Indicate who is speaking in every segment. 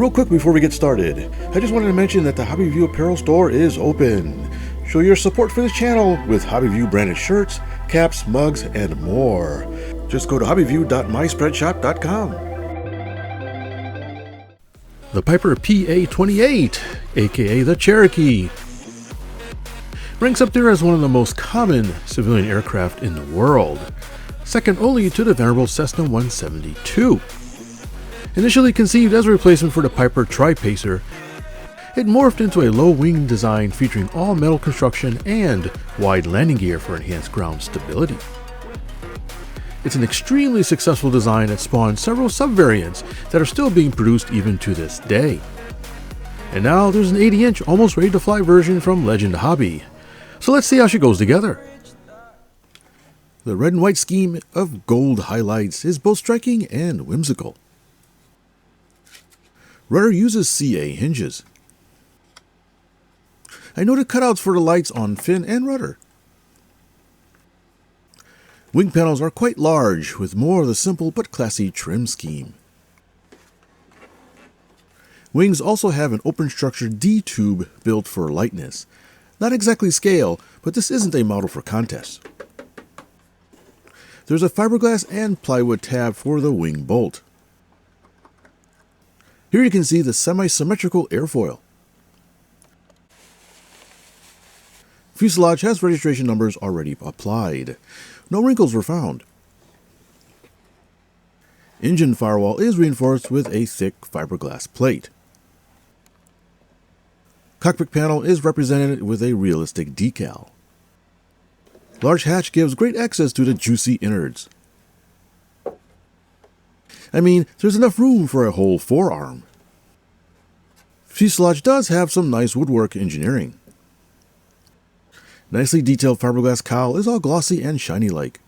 Speaker 1: Real quick before we get started, I just wanted to mention that the HobbyView apparel store is open. Show your support for this channel with HobbyView branded shirts, caps, mugs, and more. Just go to hobbyview.myspreadshop.com. The Piper PA-28, aka the Cherokee, ranks up there as one of the most common civilian aircraft in the world, second only to the venerable Cessna 172. Initially conceived as a replacement for the Piper Tri-Pacer, it morphed into a low-wing design featuring all-metal construction and wide landing gear for enhanced ground stability. It's an extremely successful design that spawned several sub-variants that are still being produced even to this day. And now there's an 80-inch almost ready-to-fly version from Legend Hobby. So let's see how she goes together. The red and white scheme of gold highlights is both striking and whimsical. Rudder uses CA hinges. I noted cutouts for the lights on fin and rudder. Wing panels are quite large, with more of the simple but classy trim scheme. Wings also have an open structure D-tube built for lightness. Not exactly scale, but this isn't a model for contests. There's a fiberglass and plywood tab for the wing bolt. Here you can see the semi-symmetrical airfoil. Fuselage has registration numbers already applied. No wrinkles were found. Engine firewall is reinforced with a thick fiberglass plate. Cockpit panel is represented with a realistic decal. Large hatch gives great access to the juicy innards. I mean, there's enough room for a whole forearm. Fuselage does have some nice woodwork engineering. Nicely detailed fiberglass cowl is all glossy and shiny-like.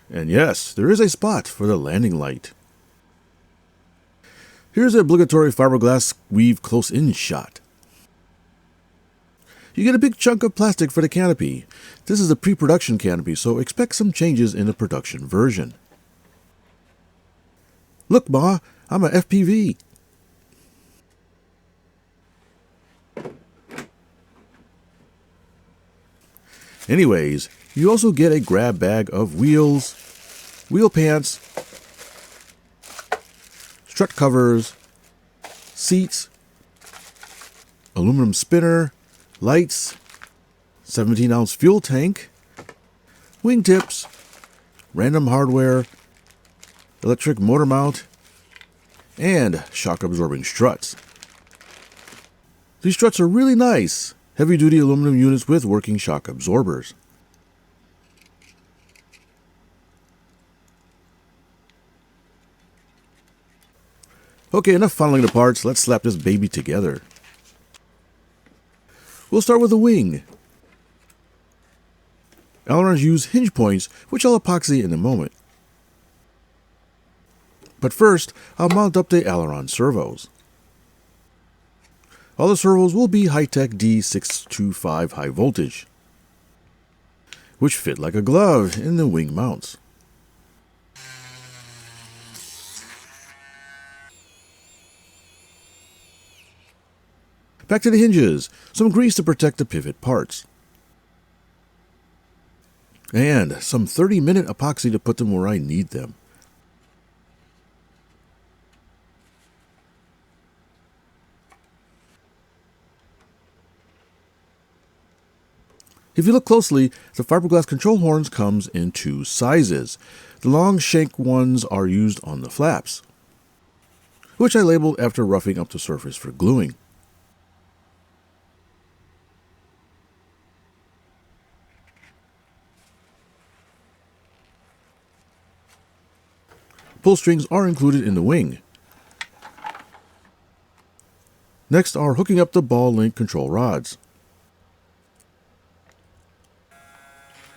Speaker 1: And yes, there is a spot for the landing light. Here's the obligatory fiberglass weave close-in shot. You get a big chunk of plastic for the canopy. This is a pre-production canopy, so expect some changes in the production version. Look, Ma, I'm a FPV. Anyways, you also get a grab bag of wheels, wheel pants, strut covers, seats, aluminum spinner, lights, 17-ounce fuel tank, wingtips, random hardware, electric motor mount, and shock-absorbing struts. These struts are really nice, heavy-duty aluminum units with working shock absorbers. Okay, enough funneling the parts, let's slap this baby together. We'll start with the wing. Ailerons use hinge points, which I'll epoxy in a moment. But first, I'll mount up the aileron servos. All the servos will be high-tech D625 high voltage, which fit like a glove in the wing mounts. Back to the hinges, some grease to protect the pivot parts. And some 30-minute epoxy to put them where I need them. If you look closely, the fiberglass control horns comes in two sizes. The long shank ones are used on the flaps, which I labeled after roughing up the surface for gluing. Pull strings are included in the wing. Next are hooking up the ball link control rods,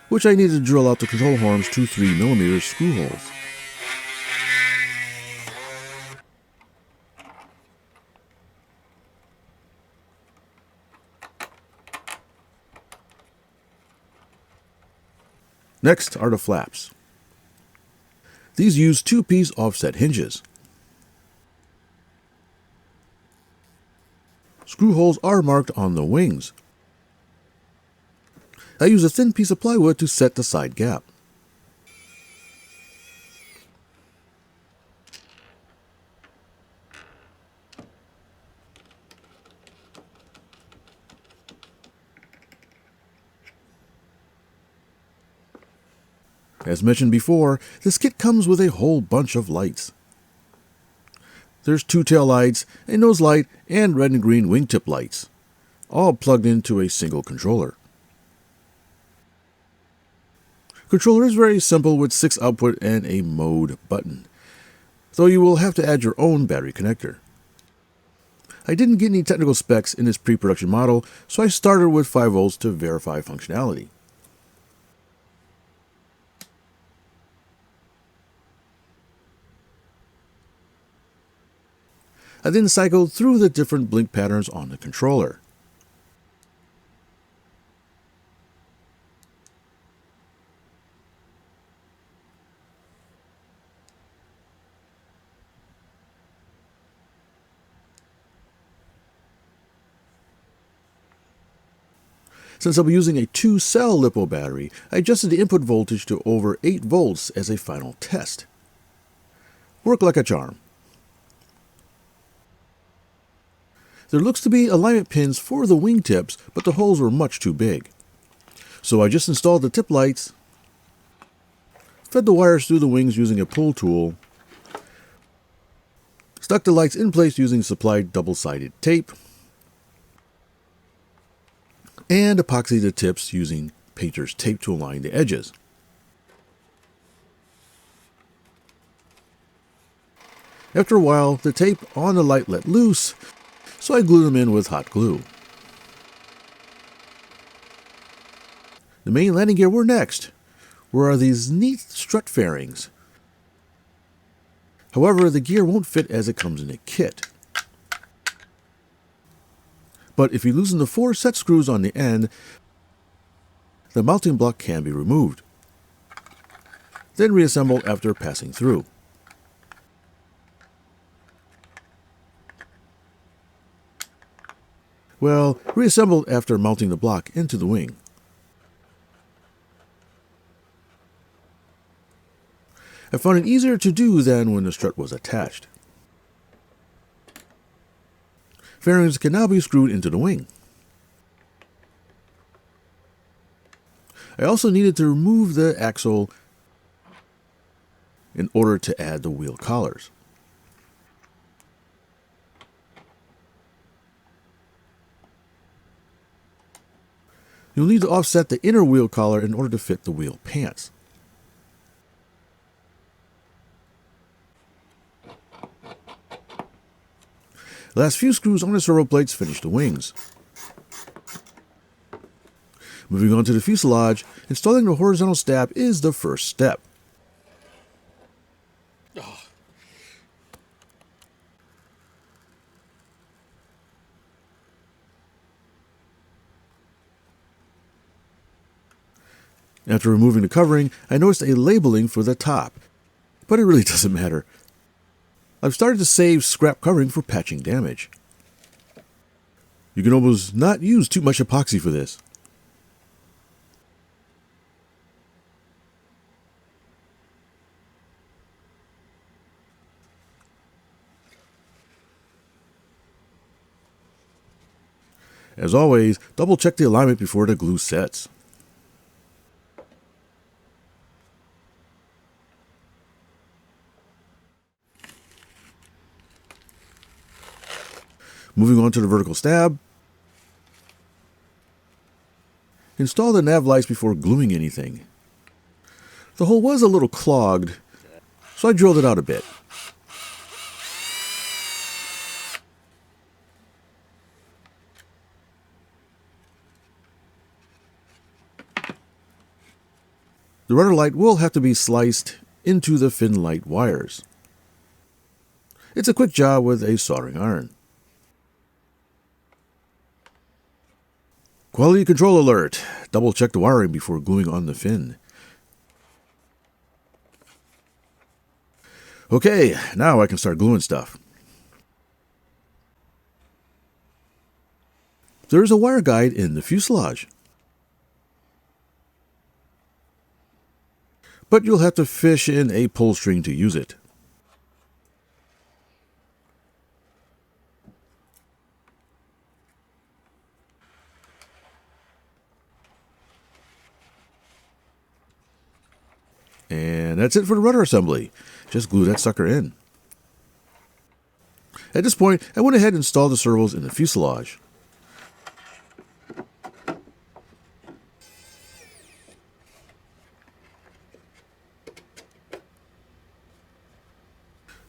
Speaker 1: which I need to drill out the control horns to 3mm screw holes. Next are the flaps. These use two-piece offset hinges. Screw holes are marked on the wings. I use a thin piece of plywood to set the side gap. As mentioned before, this kit comes with a whole bunch of lights. There's 2 tail lights, a nose light, and red and green wingtip lights, all plugged into a single controller. Controller is very simple with 6 output and a mode button, though you will have to add your own battery connector. I didn't get any technical specs in this pre-production model, so I started with 5 volts to verify functionality. I then cycled through the different blink patterns on the controller. Since I'll be using a 2-cell LiPo battery, I adjusted the input voltage to over 8 volts as a final test. Worked like a charm. There looks to be alignment pins for the wingtips, but the holes were much too big. So I just installed the tip lights, fed the wires through the wings using a pull tool, stuck the lights in place using supplied double-sided tape, and epoxied the tips using painter's tape to align the edges. After a while, the tape on the light let loose, so I glued them in with hot glue. The main landing gear were next, where are these neat strut fairings. However, the gear won't fit as it comes in a kit. But if you loosen the 4 set screws on the end, the mounting block can be removed, then reassembled after passing through. Well, reassembled after mounting the block into the wing. I found it easier to do than when the strut was attached. Fairings can now be screwed into the wing. I also needed to remove the axle in order to add the wheel collars. You'll need to offset the inner wheel collar in order to fit the wheel pants. The last few screws on the servo plates finish the wings. Moving on to the fuselage, installing the horizontal stab is the first step. After removing the covering, I noticed a labeling for the top, but it really doesn't matter. I've started to save scrap covering for patching damage. You can almost not use too much epoxy for this. As always, double check the alignment before the glue sets. Moving on to the vertical stab. Install the nav lights before gluing anything. The hole was a little clogged, so I drilled it out a bit. The rudder light will have to be sliced into the fin light wires. It's a quick job with a soldering iron. Quality control alert. Double check the wiring before gluing on the fin. Okay, now I can start gluing stuff. There is a wire guide in the fuselage, but you'll have to fish in a pull string to use it. And that's it for the rudder assembly. Just glue that sucker in. At this point, I went ahead and installed the servos in the fuselage.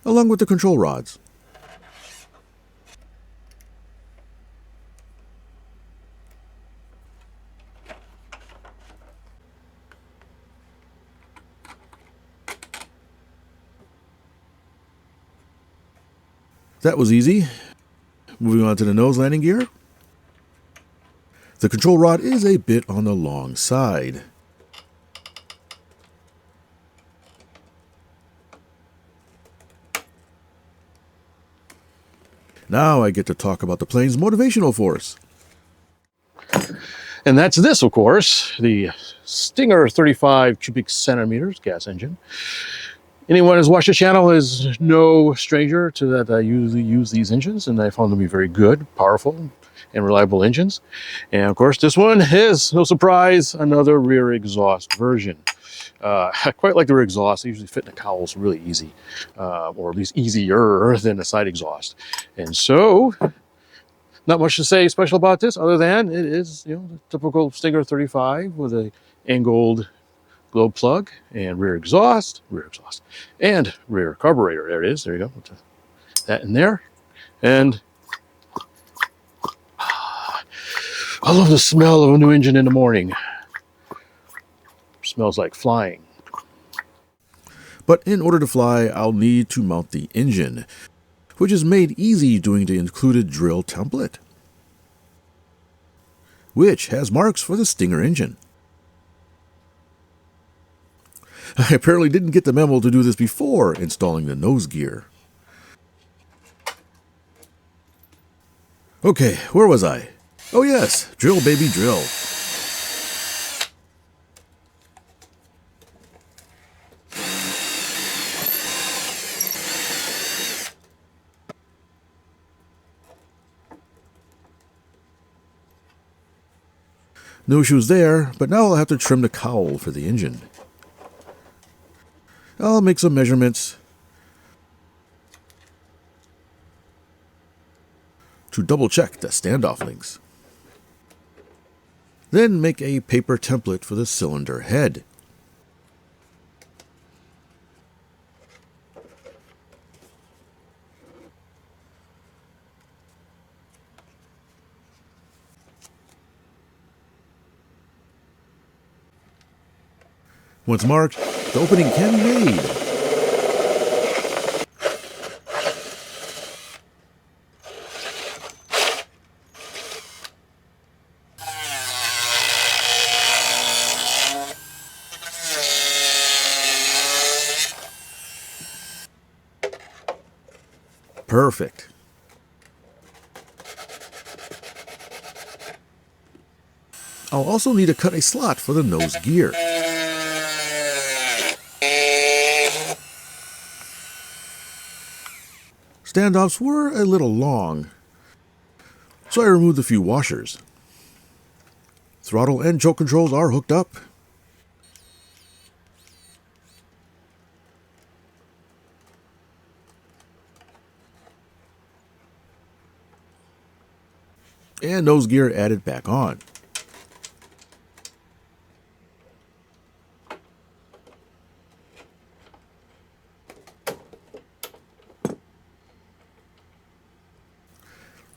Speaker 1: Along with the control rods. That was easy. Moving on to the nose landing gear. The control rod is a bit on the long side. Now I get to talk about the plane's motivational force. And that's this, of course, the Stinger 35 cubic centimeters gas engine. Anyone who's watched the channel is no stranger to that. I usually use these engines, and I found them to be very good, powerful, and reliable engines. And of course, this one is, no surprise, another rear exhaust version. I quite like the rear exhaust. They usually fit in the cowls really easy, or at least easier than the side exhaust. And so, not much to say special about this, other than it is, the typical Stinger 35 with a angled globe plug and rear exhaust, and rear carburetor. There it is. There you go. Put that in there. And I love the smell of a new engine in the morning. Smells like flying. But in order to fly, I'll need to mount the engine, which is made easy doing the included drill template, which has marks for the Stinger engine. I apparently didn't get the memo to do this before installing the nose gear. Okay, where was I? Oh yes, drill baby drill. No issues there, but now I'll have to trim the cowl for the engine. I'll make some measurements to double check the standoff links. Then make a paper template for the cylinder head. Once marked, the opening can be made. Perfect. I'll also need to cut a slot for the nose gear. Standoffs were a little long, so I removed a few washers. Throttle and choke controls are hooked up. And nose gear added back on.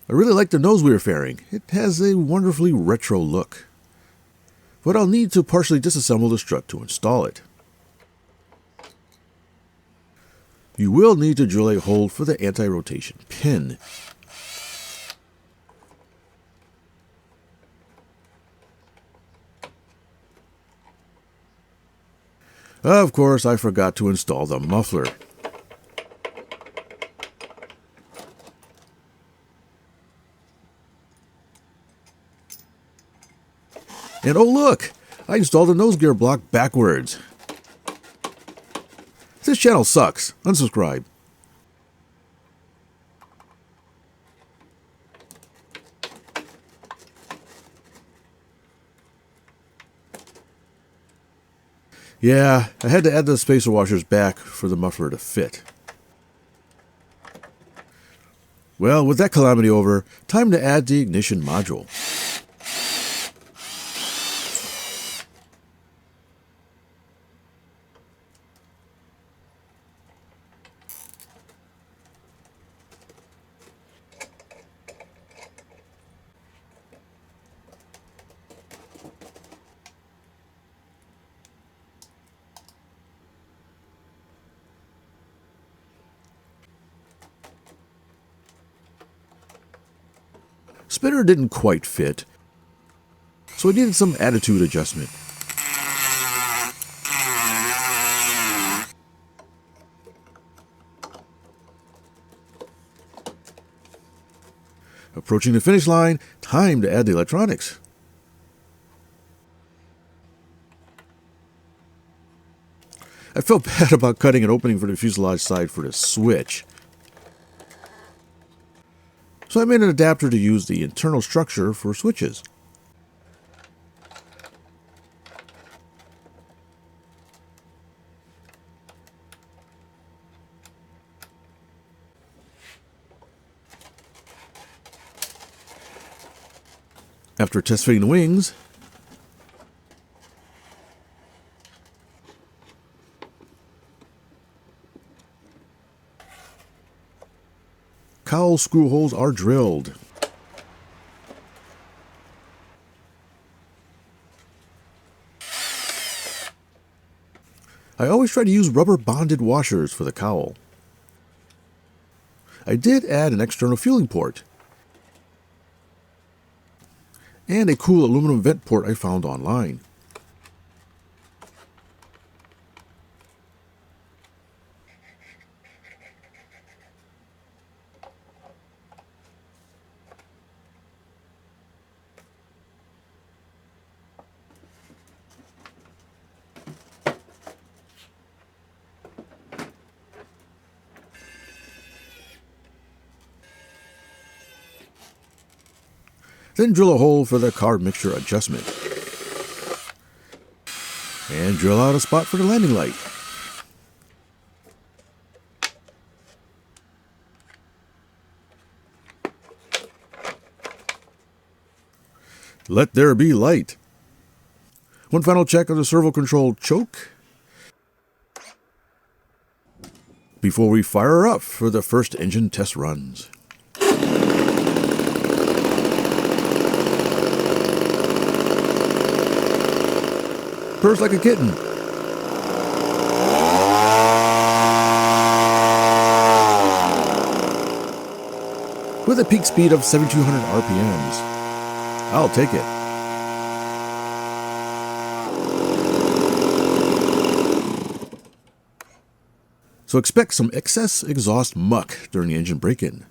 Speaker 1: I really like the nose weir fairing. It has a wonderfully retro look. But I'll need to partially disassemble the strut to install it. You will need to drill a hole for the anti-rotation pin. Of course, I forgot to install the muffler. And oh look! I installed a nose gear block backwards. This channel sucks. Unsubscribe. Yeah, I had to add the spacer washers back for the muffler to fit. Well, with that calamity over, time to add the ignition module. Spinner didn't quite fit, so I needed some attitude adjustment. Approaching the finish line, time to add the electronics. I felt bad about cutting an opening for the fuselage side for the switch. So I made an adapter to use the internal structure for switches. After test fitting the wings, cowl screw holes are drilled. I always try to use rubber bonded washers for the cowl. I did add an external fueling port and a cool aluminum vent port I found online. Then drill a hole for the carb mixture adjustment. And drill out a spot for the landing light. Let there be light. One final check of the servo control choke before we fire her up for the first engine test runs. Purrs like a kitten. With a peak speed of 7,200 RPMs. I'll take it. So expect some excess exhaust muck during the engine break-in.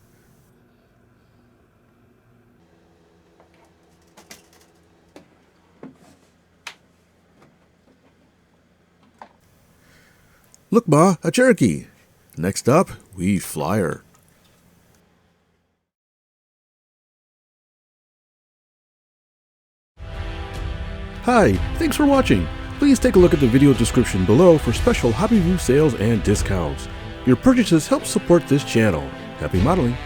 Speaker 1: Look, Ma, a Cherokee. Next up, we fly her. Hi, thanks for watching. Please take a look at the video description below for special HobbyView sales and discounts. Your purchases help support this channel. Happy modeling!